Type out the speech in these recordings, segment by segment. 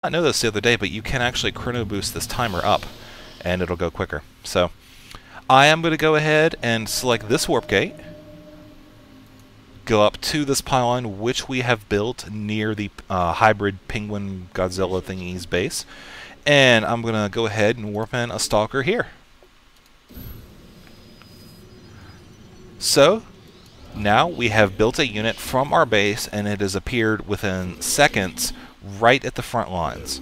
I know this the other day, but you can actually chrono boost this timer up, and it'll go quicker. So I am going to go ahead and select this warp gate, go up to this pylon, which we have built near the hybrid penguin Godzilla thingy's base, and I'm going to go ahead and warp in a stalker here. So now we have built a unit from our base, and it has appeared within seconds right at the front lines.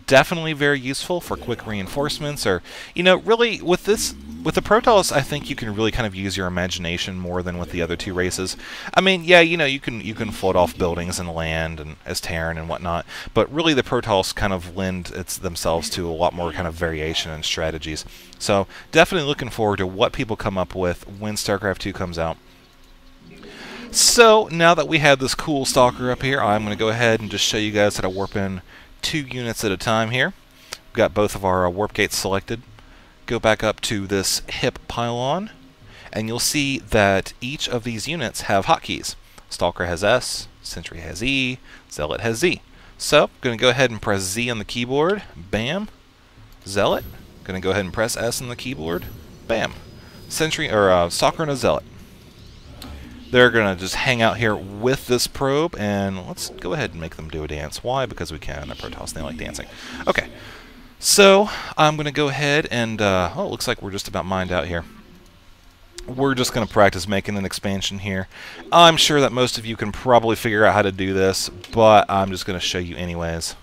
Definitely very useful for quick reinforcements, or, you know, really with the Protoss, I think you can really kind of use your imagination more than with the other two races. I mean, yeah, you know, you can float off buildings and land and as Terran and whatnot, but really the Protoss kind of lend themselves to a lot more kind of variation and strategies. So definitely looking forward to what people come up with when StarCraft 2 comes out. So now that we have this cool stalker up here, I'm going to go ahead and just show you guys how to warp in 2 units at a time here. We've got both of our warp gates selected. Go back up to this hip pylon, and you'll see that each of these units have hotkeys. Stalker has S, Sentry has E, Zealot has Z. So I'm going to go ahead and press Z on the keyboard. Bam. Zealot. Going to go ahead and press S on the keyboard. Bam. Sentry or Stalker and a Zealot. They're going to just hang out here with this probe, and let's go ahead and make them do a dance. Why? Because we can. They're Protoss, they like dancing. Okay, so I'm going to go ahead and, oh, it looks like we're just about mined out here. We're just going to practice making an expansion here. I'm sure that most of you can probably figure out how to do this, but I'm just going to show you anyways.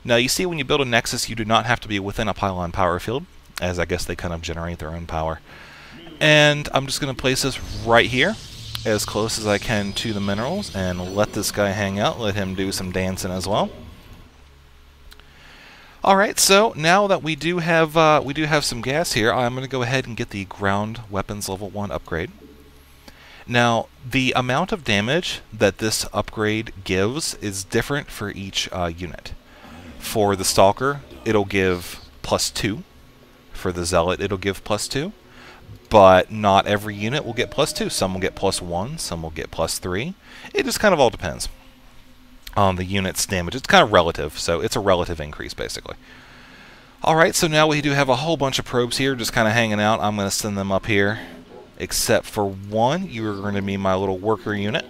Now, you see when you build a Nexus, you do not have to be within a pylon power field, as I guess they kind of generate their own power. And I'm just going to place this right here, as close as I can to the minerals, and let this guy hang out, let him do some dancing as well. Alright, so now that we do have some gas here, I'm going to go ahead and get the ground weapons level 1 upgrade. Now, the amount of damage that this upgrade gives is different for each unit. For the Stalker, it'll give +2. For the Zealot, it'll give +2. But not every unit will get +2. Some will get +1, some will get +3. It just kind of all depends on the unit's damage. It's kind of relative, so it's a relative increase, basically. Alright, so now we do have a whole bunch of probes here just kind of hanging out. I'm going to send them up here, except for one. You're going to be my little worker unit.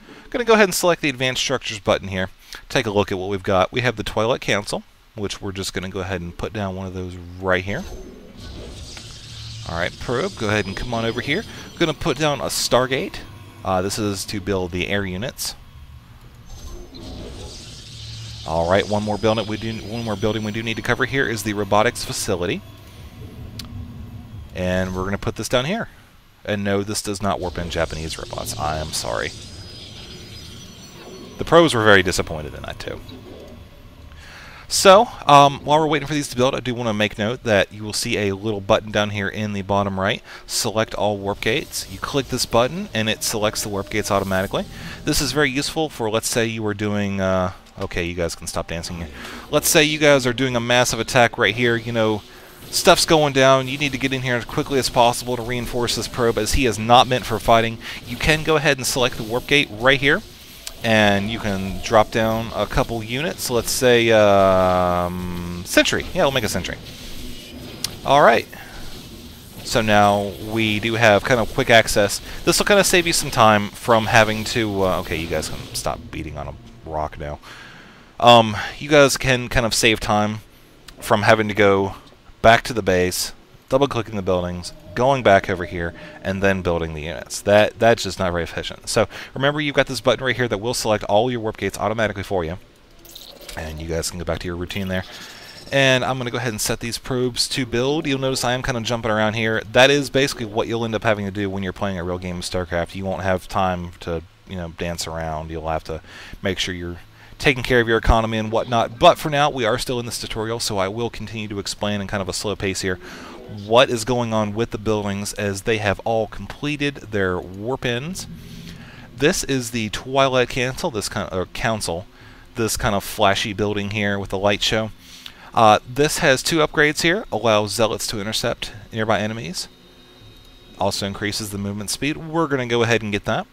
I'm going to go ahead and select the Advanced Structures button here. Take a look at what we've got. We have the Twilight Council, which we're just going to go ahead and put down one of those right here. Alright, probe, go ahead and come on over here. I'm going to put down a Stargate. This is to build the air units. Alright, one more building we do need to cover here is the Robotics facility. And we're going to put this down here. And no, this does not warp in Japanese robots. I am sorry. The pros were very disappointed in that too. So, while we're waiting for these to build, I do want to make note that you will see a little button down here in the bottom right. Select all warp gates. You click this button, and it selects the warp gates automatically. This is very useful for, let's say you were doing, okay, you guys can stop dancing here. Let's say you guys are doing a massive attack right here, you know, stuff's going down, you need to get in here as quickly as possible to reinforce this probe, as he is not meant for fighting. You can go ahead and select the warp gate right here, and you can drop down a couple units. Let's say Sentry. Yeah, we'll make a Sentry. Alright. So now we do have kind of quick access. This will kind of save you some time from having to... okay, you guys can stop beating on a rock now. You guys can kind of save time from having to go back to the base, double-clicking the buildings, going back over here, and then building the units. That's just not very efficient. So remember, you've got this button right here that will select all your warp gates automatically for you. And you guys can go back to your routine there. And I'm going to go ahead and set these probes to build. You'll notice I am kind of jumping around here. That is basically what you'll end up having to do when you're playing a real game of StarCraft. You won't have time to, you know, dance around. You'll have to make sure you're taking care of your economy and whatnot. But for now, we are still in this tutorial, so I will continue to explain in kind of a slow pace here what is going on with the buildings as they have all completed their warp ends. This is the Twilight Council, this kind of flashy building here with a light show. This has 2 upgrades here. Allows zealots to intercept nearby enemies. Also increases the movement speed. We're going to go ahead and get that.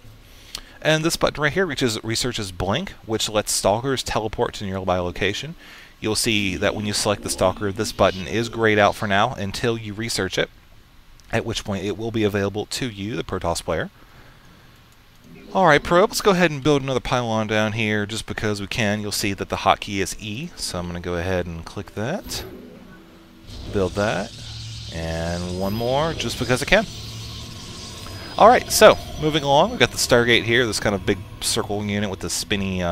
And this button right here researches Blink, which lets stalkers teleport to a nearby location. You'll see that when you select the stalker, this button is grayed out for now until you research it, at which point it will be available to you, the Protoss player. Alright, Probe, let's go ahead and build another pylon down here just because we can. You'll see that the hotkey is E, so I'm going to go ahead and click that. Build that. And one more just because I can. Alright, so moving along, we've got the Stargate here, this kind of big circle unit with the spinny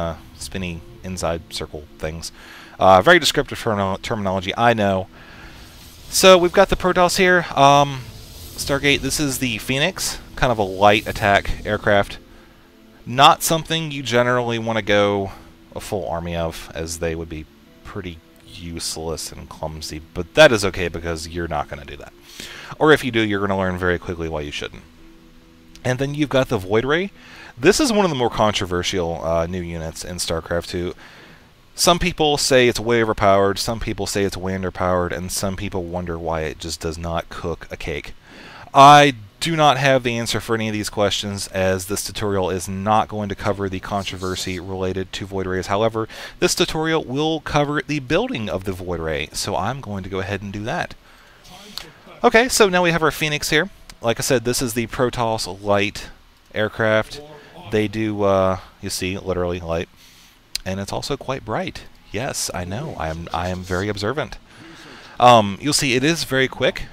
inside circle things. Very descriptive terminology, I know. So we've got the Protoss here. Stargate, this is the Phoenix, kind of a light attack aircraft. Not something you generally want to go a full army of, as they would be pretty useless and clumsy, but that is okay because you're not going to do that. Or if you do, you're going to learn very quickly why you shouldn't. And then you've got the Void Ray. This is one of the more controversial new units in StarCraft 2. Some people say it's way overpowered, some people say it's way underpowered, and some people wonder why it just does not cook a cake. I do not have the answer for any of these questions, as this tutorial is not going to cover the controversy related to Void Rays. However, this tutorial will cover the building of the Void Ray, so I'm going to go ahead and do that. Okay, so now we have our Phoenix here. Like I said, this is the Protoss light aircraft. They do, you see, literally light. And it's also quite bright. Yes, I know. I am very observant. You'll see it is very quick,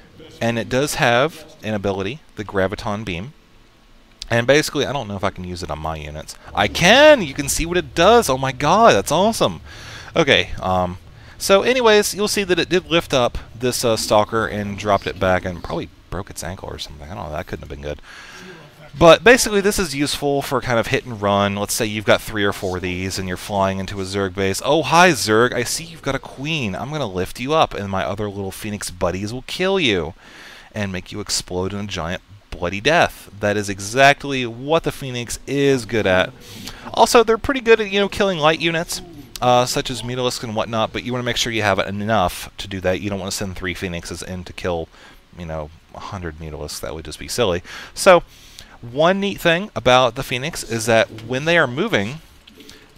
and it does have an ability, the Graviton Beam. And basically, I don't know if I can use it on my units. I can! You can see what it does! Oh my god, that's awesome! Okay, so anyways, you'll see that it did lift up this Stalker and dropped it back and probably broke its ankle or something. I don't know, that couldn't have been good. But basically, this is useful for kind of hit and run. Let's say you've got 3 or 4 of these and you're flying into a Zerg base. Oh, hi, Zerg. I see you've got a queen. I'm going to lift you up, and my other little Phoenix buddies will kill you and make you explode in a giant bloody death. That is exactly what the Phoenix is good at. Also, they're pretty good at, killing light units, such as Mutalisks and whatnot, but you want to make sure you have enough to do that. You don't want to send 3 Phoenixes in to kill, 100 Mutalisks. That would just be silly. So, one neat thing about the Phoenix is that when they are moving,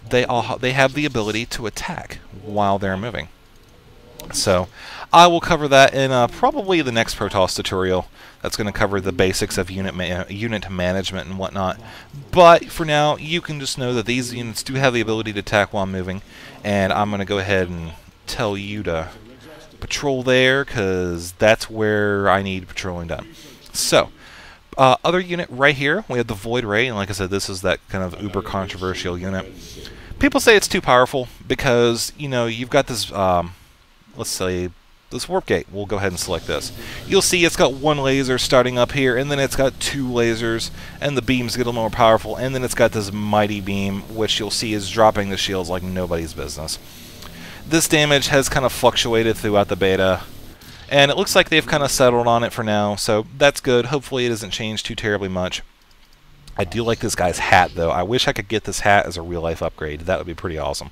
they have the ability to attack while they're moving. So I will cover that in probably the next Protoss tutorial. That's going to cover the basics of unit management and whatnot. But for now, you can just know that these units do have the ability to attack while moving, and I'm going to go ahead and tell you to patrol there, because that's where I need patrolling done. So, other unit right here, we have the Void Ray, and like I said, this is that kind of uber controversial unit. People say it's too powerful because, you've got this, let's say, this warp gate. We'll go ahead and select this. You'll see it's got 1 laser starting up here, and then it's got 2 lasers, and the beams get a little more powerful, and then it's got this mighty beam, which you'll see is dropping the shields like nobody's business. This damage has kind of fluctuated throughout the beta, and it looks like they've kind of settled on it for now, so that's good. Hopefully it doesn't change too terribly much. I do like this guy's hat, though. I wish I could get this hat as a real-life upgrade. That would be pretty awesome.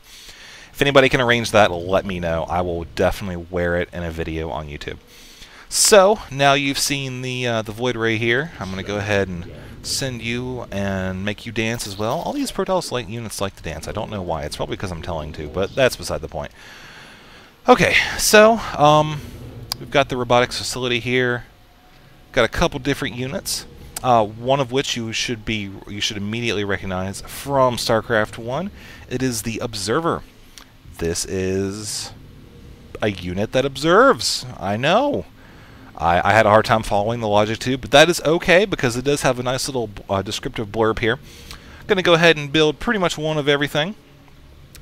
If anybody can arrange that, let me know. I will definitely wear it in a video on YouTube. So, now you've seen the Void Ray here. I'm going to go ahead and send you and make you dance as well. All these Protoss light units like to dance. I don't know why. It's probably because I'm telling to, but that's beside the point. Okay, so, we've got the robotics facility here. Got a couple different units. One of which you should immediately recognize from StarCraft 1. It is the Observer. This is a unit that observes. I know. I had a hard time following the logic too, but that is okay because it does have a nice little descriptive blurb here. I'm going to go ahead and build pretty much one of everything.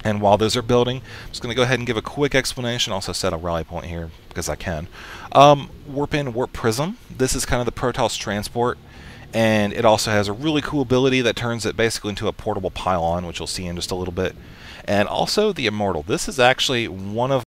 And while those are building, I'm just going to go ahead and give a quick explanation. Also set a rally point here because I can. Warp in, Warp Prism. This is kind of the Protoss transport. And it also has a really cool ability that turns it basically into a portable pylon, which you'll see in just a little bit. And also the Immortal. This is actually one of